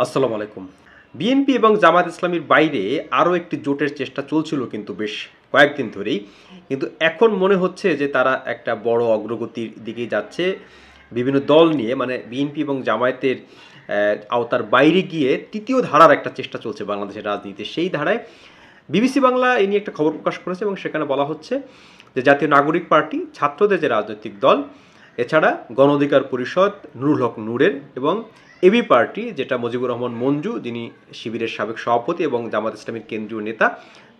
আসসালামু আলাইকুম। বিএনপি এবং জামায়াত ইসলামীর বাইরে আরও একটি জোটের চেষ্টা চলছিল কিন্তু বেশ কয়েকদিন ধরেই। কিন্তু এখন মনে হচ্ছে যে তারা একটা বড় অগ্রগতির দিকে যাচ্ছে। বিভিন্ন দল নিয়ে মানে বিএনপি এবং জামায়াতের আওতার বাইরে গিয়ে তৃতীয় ধারার একটা চেষ্টা চলছে বাংলাদেশের রাজনীতিতে। সেই ধারায় বিবিসি বাংলা এই নিয়ে একটা খবর প্রকাশ করেছে এবং সেখানে বলা হচ্ছে যে জাতীয় নাগরিক পার্টি, ছাত্রদের যে রাজনৈতিক দল, এছাড়া গণ অধিকার পরিষদ, নুরুল হক নূরের এবং এবি পার্টি যেটা মুজিবুর রহমান মঞ্জু, যিনি শিবিরের সাবেক সভাপতি এবং জামাত ইসলামীর কেন্দ্রীয় নেতা,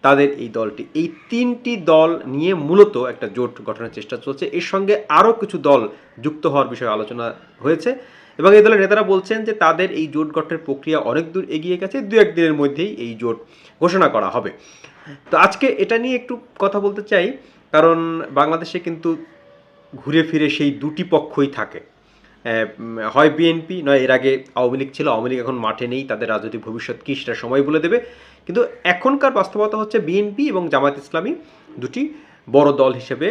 তাদের এই দলটি, এই তিনটি দল নিয়ে মূলত একটা জোট গঠনের চেষ্টা চলছে। এর সঙ্গে আরও কিছু দল যুক্ত হওয়ার বিষয়ে আলোচনা হয়েছে এবং এই দলের নেতারা বলছেন যে তাদের এই জোট গঠনের প্রক্রিয়া অনেক দূর এগিয়ে গেছে, দু একদিনের মধ্যেই এই জোট ঘোষণা করা হবে। তো আজকে এটা নিয়ে একটু কথা বলতে চাই, কারণ বাংলাদেশে কিন্তু ঘুরে ফিরে সেই দুটি পক্ষই থাকে। হয় বিএনপি, নয় এর আগে আওয়ামী লীগ ছিল। আওয়ামী লীগ এখন মাঠে নেই, তাদের রাজনৈতিক ভবিষ্যৎ কী সেটা সময় বলে দেবে। কিন্তু এখনকার বাস্তবতা হচ্ছে বিএনপি এবং জামায়াত ইসলামী দুটি বড় দল হিসেবে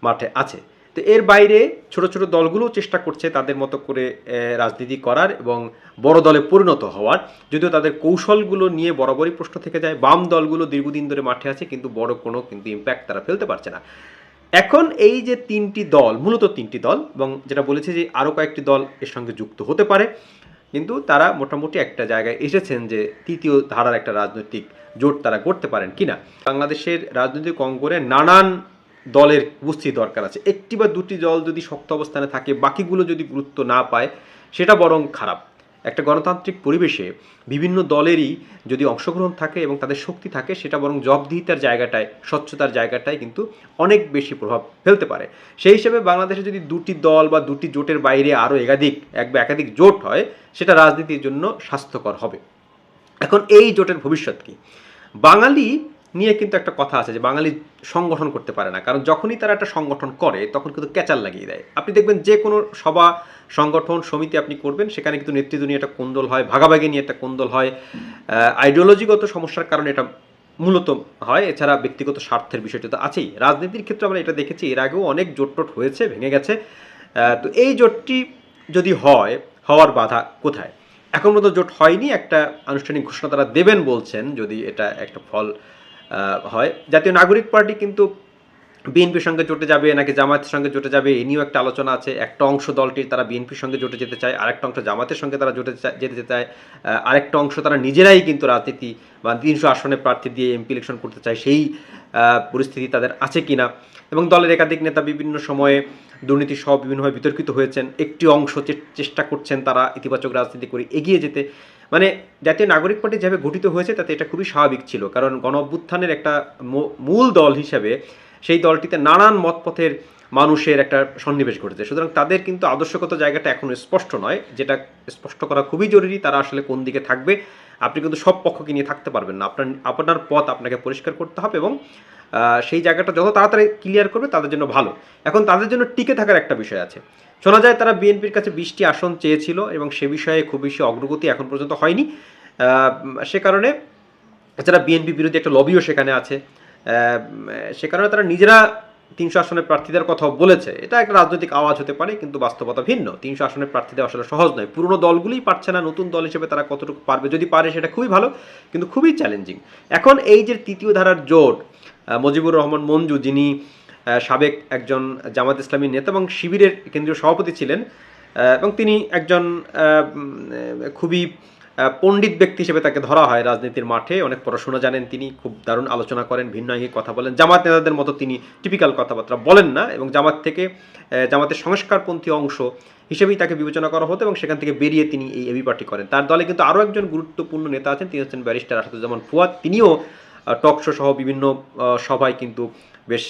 মাঠে আছে। তো এর বাইরে ছোট ছোট দলগুলোও চেষ্টা করছে তাদের মতো করে রাজনীতি করার এবং বড় দলে পরিণত হওয়ার, যদিও তাদের কৌশলগুলো নিয়ে বরাবরই প্রশ্ন থেকে যায়। বাম দলগুলো দীর্ঘদিন ধরে মাঠে আছে, কিন্তু বড় কোনো কিন্তু ইম্প্যাক্ট তারা ফেলতে পারছে না। এখন এই যে তিনটি দল, মূলত তিনটি দল, এবং যেটা বলেছে যে আরও কয়েকটি দল এর সঙ্গে যুক্ত হতে পারে, কিন্তু তারা মোটামুটি একটা জায়গায় এসেছেন যে তৃতীয় ধারার একটা রাজনৈতিক জোট তারা করতে পারেন কিনা। বাংলাদেশের রাজনৈতিক অঙ্গনে নানান দলের উপস্থিতি দরকার আছে। একটি বা দুটি দল যদি শক্ত অবস্থানে থাকে, বাকিগুলো যদি গুরুত্ব না পায়, সেটা বরং খারাপ। একটা গণতান্ত্রিক পরিবেশে বিভিন্ন দলেরই যদি অংশগ্রহণ থাকে এবং তাদের শক্তি থাকে, সেটা বরং জবাবদিহিতার জায়গাটায়, স্বচ্ছতার জায়গাটায় কিন্তু অনেক বেশি প্রভাব ফেলতে পারে। সেই হিসেবে বাংলাদেশে যদি দুটি দল বা দুটি জোটের বাইরে আরও এক বা একাধিক জোট হয়, সেটা রাজনীতির জন্য স্বাস্থ্যকর হবে। এখন এই জোটের ভবিষ্যৎ কী? বাঙালি নিয়ে কিন্তু একটা কথা আছে যে বাঙালি সংগঠন করতে পারে না, কারণ যখনই তারা একটা সংগঠন করে তখন কিন্তু ক্যাচাল লাগিয়ে দেয়। আপনি দেখবেন যে কোনো সভা, সংগঠন, সমিতি আপনি করবেন, সেখানে কিন্তু নেতৃত্ব নিয়ে একটা কোন্দল হয়, ভাগাভাগি নিয়ে একটা কোন্দল হয়, আইডিওলজিগত সমস্যার কারণে এটা মূলত হয়। এছাড়া ব্যক্তিগত স্বার্থের বিষয়টা তো আছেই। রাজনীতির ক্ষেত্রে আমরা এটা দেখেছি, এর আগেও অনেক জোট টোট হয়েছে, ভেঙে গেছে। তো এই জোটটি যদি হয়, হওয়ার বাধা কোথায়? এখন পর্যন্ত জোট হয়নি, একটা আনুষ্ঠানিক ঘোষণা তারা দেবেন বলছেন যদি এটা একটা ফল হয়। জাতীয় নাগরিক পার্টি কিন্তু বিএনপির সঙ্গে জোটে যাবে নাকি জামায়াতের সঙ্গে জোটে যাবে, এ নিয়েও একটা আলোচনা আছে। একটা অংশ দলটির তারা বিএনপির সঙ্গে জোটে যেতে চায়, আরেকটা অংশ জামাতের সঙ্গে তারা যেতে চায়, আরেকটা অংশ তারা নিজেরাই কিন্তু রাজনীতি বা ৩০০ আসনে প্রার্থী দিয়ে এমপি ইলেকশন করতে চায়। সেই পরিস্থিতি তাদের আছে কিনা। এবং দলের একাধিক নেতা বিভিন্ন সময়ে দুর্নীতি সহ বিভিন্নভাবে বিতর্কিত হয়েছেন। একটি অংশ চেষ্টা করছেন তারা ইতিবাচক রাজনীতি করে এগিয়ে যেতে। মানে জাতীয় নাগরিক পার্টি যেভাবে গঠিত হয়েছে তাতে এটা খুবই স্বাভাবিক ছিল, কারণ গণ অভ্যুত্থানের একটা মূল দল হিসাবে সেই দলটিতে নানান মতপথের মানুষের একটা সন্নিবেশ ঘটেছে। সুতরাং তাদের কিন্তু আদর্শগত জায়গাটা এখনও স্পষ্ট নয়, যেটা স্পষ্ট করা খুবই জরুরি। তারা আসলে কোন দিকে থাকবে, আপনি কিন্তু সব পক্ষকে নিয়ে থাকতে পারবেন না। আপনার পথ আপনাকে পরিষ্কার করতে হবে এবং সেই জায়গাটা যত তাড়াতাড়ি ক্লিয়ার করবে তাদের জন্য ভালো। এখন তাদের জন্য টিকে থাকার একটা বিষয় আছে। শোনা যায় তারা বিএনপির কাছে ২০টি আসন চেয়েছিল এবং সে বিষয়ে খুব বেশি অগ্রগতি এখন পর্যন্ত হয়নি। সে কারণে এছাড়া বিএনপি বিরোধী একটা লবিও সেখানে আছে। সে কারণে তারা নিজেরা ৩০০ আসনের প্রার্থীদের কথাও বলেছে। এটা একটা রাজনৈতিক আওয়াজ হতে পারে, কিন্তু বাস্তবতা ভিন্ন। ৩০০ আসনের প্রার্থী দেওয়া আসলে সহজ নয়। পুরনো দলগুলোই পারছে না, নতুন দল হিসেবে তারা কতটুকু পারবে, যদি পারে সেটা খুবই ভালো, কিন্তু খুবই চ্যালেঞ্জিং। এখন এই যে তৃতীয় ধারার জোট, মুজিবুর রহমান মঞ্জু, যিনি সাবেক একজন জামাত ইসলামী নেতা এবং শিবিরের কেন্দ্রীয় সভাপতি ছিলেন, এবং তিনি একজন খুবই পণ্ডিত ব্যক্তি হিসেবে তাকে ধরা হয় রাজনীতির মাঠে। অনেক পড়াশোনা জানেন তিনি, খুব দারুণ আলোচনা করেন, ভিন্ন আঙ্গিক কথা বলেন। জামাত নেতাদের মতো তিনি টিপিক্যাল কথাবার্তা বলেন না এবং জামাতের সংস্কারপন্থী অংশ হিসেবেই তাকে বিবেচনা করা হতো এবং সেখান থেকে বেরিয়ে তিনি এই এবি পার্টি করেন। তার দলে কিন্তু আরও একজন গুরুত্বপূর্ণ নেতা আছেন, তিনি হচ্ছেন ব্যারিস্টার আসাদুজ্জামান ফুয়াদ। তিনিও টক শো সহ বিভিন্ন সভায় কিন্তু বেশ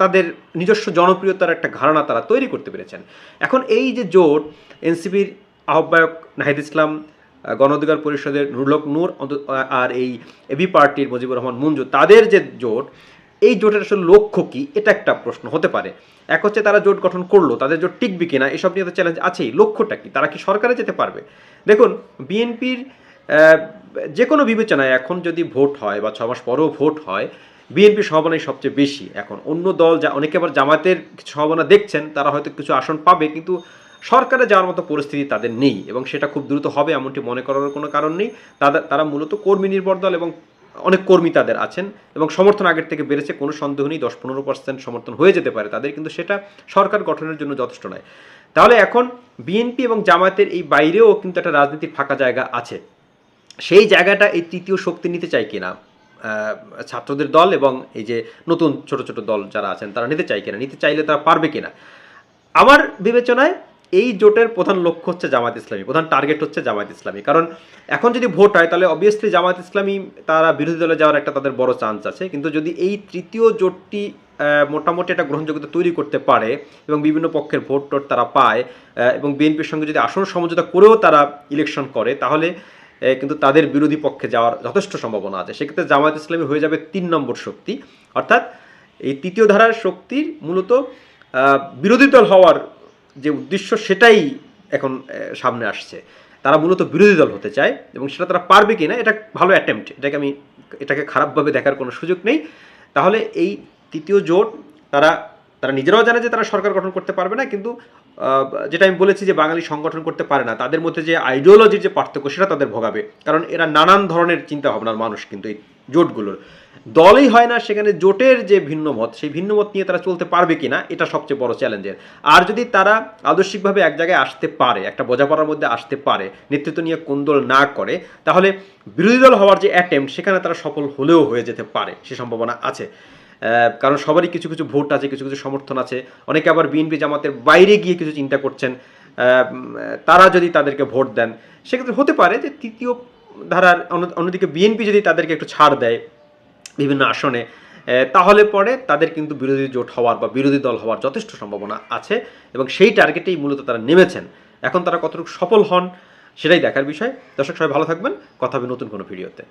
তাদের নিজস্ব জনপ্রিয়তার একটা ধারণা তারা তৈরি করতে পেরেছেন। এখন এই যে জোট, এনসিপির আহ্বায়ক নাহিদ ইসলাম, গণ অধিকার পরিষদের নুরুল হক নূর আর এই এবি পার্টির মুজিবুর রহমান মঞ্জু, তাদের যে জোট, এই জোটের আসলে লক্ষ্য কী, এটা একটা প্রশ্ন হতে পারে। এক হচ্ছে তারা জোট গঠন করলো, তাদের জোট টিকবে কিনা এসব নিয়ে তো চ্যালেঞ্জ আছেই। লক্ষ্যটা কি, তারা কি সরকারে যেতে পারবে? দেখুন, বিএনপির যে কোনো বিবেচনায় এখন যদি ভোট হয় বা ৬ মাস পরেও ভোট হয়, বিএনপির সম্ভাবনাই সবচেয়ে বেশি। এখন অন্য দল, অনেকে আবার জামাতের সম্ভাবনা দেখছেন, তারা হয়তো কিছু আসন পাবে, কিন্তু সরকারে যাওয়ার মতো পরিস্থিতি তাদের নেই এবং সেটা খুব দ্রুত হবে এমনটি মনে করার কোনো কারণ নেই। তারা মূলত কর্মী নির্ভর দল এবং অনেক কর্মী তাদের আছেন এবং সমর্থন আগের থেকে বেড়েছে, কোনো সন্দেহ নেই। 10-15% সমর্থন হয়ে যেতে পারে তাদের, কিন্তু সেটা সরকার গঠনের জন্য যথেষ্ট নয়। তাহলে এখন বিএনপি এবং জামায়াতের এই বাইরেও কিন্তু একটা রাজনীতির ফাঁকা জায়গা আছে। সেই জায়গাটা এই তৃতীয় শক্তি নিতে চায় কিনা, ছাত্রদের দল এবং এই যে নতুন ছোট ছোট দল যারা আছেন তারা নিতে চায় কিনা, নিতে চাইলে তারা পারবে কিনা। আমার বিবেচনায় এই জোটের প্রধান লক্ষ্য হচ্ছে জামায়াত ইসলামী, প্রধান টার্গেট হচ্ছে জামায়াত ইসলামী। কারণ এখন যদি ভোট হয় তাহলে অবভিয়াসলি জামায়াত ইসলামী তারা বিরোধী দলে যাওয়ার একটা তাদের বড় চান্স আছে। কিন্তু যদি এই তৃতীয় জোটটি মোটামুটি একটা গ্রহণযোগ্যতা তৈরি করতে পারে এবং বিভিন্ন পক্ষের ভোট টোট তারা পায় এবং বিএনপির সঙ্গে যদি আসন সমঝোতা করেও তারা ইলেকশন করে, তাহলে কিন্তু তাদের বিরোধী পক্ষে যাওয়ার যথেষ্ট সম্ভাবনা আছে। সেক্ষেত্রে জামায়াত ইসলামী হয়ে যাবে 3 নম্বর শক্তি। অর্থাৎ এই তৃতীয় ধারার শক্তির মূলত বিরোধী দল হওয়ার যে উদ্দেশ্য সেটাই এখন সামনে আসছে। তারা মূলত বিরোধী দল হতে চায় এবং সেটা তারা পারবে কি না, এটা ভালো অ্যাটেম্প্ট, এটাকে খারাপভাবে দেখার কোনো সুযোগ নেই। তাহলে এই তৃতীয় জোট তারা নিজেরাও জানে যে তারা সরকার গঠন করতে পারবে না, কিন্তু যেটা আমি বলেছি যে বাঙালি সংগঠন করতে পারে না, তাদের মধ্যে যে আইডিওলজির যে পার্থক্য সেটা তাদের ভোগাবে। কারণ এরা নানান ধরনের চিন্তা ভাবনার মানুষ, কিন্তু এই জোটগুলোর দলই হয় না, সেখানে জোটের যে ভিন্ন মত সেই ভিন্ন মত নিয়ে তারা চলতে পারবে কিনা এটা সবচেয়ে বড় চ্যালেঞ্জের। আর যদি তারা আদর্শিকভাবে এক জায়গায় আসতে পারে, একটা বোঝাপড়ার মধ্যে আসতে পারে, নেতৃত্ব নিয়ে কোন্দল না করে, তাহলে বিরোধী দল হওয়ার যে অ্যাটেম্প্ট সেখানে তারা সফল হলেও হয়ে যেতে পারে, সে সম্ভাবনা আছে। কারণ সবারই কিছু কিছু ভোট আছে, কিছু কিছু সমর্থন আছে। অনেকে আবার বিএনপি জামাতের বাইরে গিয়ে কিছু চিন্তা করছেন, তারা যদি তাদেরকে ভোট দেন সেক্ষেত্রে হতে পারে যে তৃতীয় ধারার অন্যদিকে বিএনপি যদি তাদেরকে একটু ছাড় দেয় বিভিন্ন আসনে, তাহলে পরে তাদের কিন্তু বিরোধী জোট হওয়ার বা বিরোধী দল হওয়ার যথেষ্ট সম্ভাবনা আছে এবং সেই টার্গেটেই মূলত তারা নেমেছেন। এখন তারা কতটুকু সফল হন সেটাই দেখার বিষয়। দর্শক সবাই ভালো থাকবেন, কথা হবে নতুন কোনো ভিডিওতে।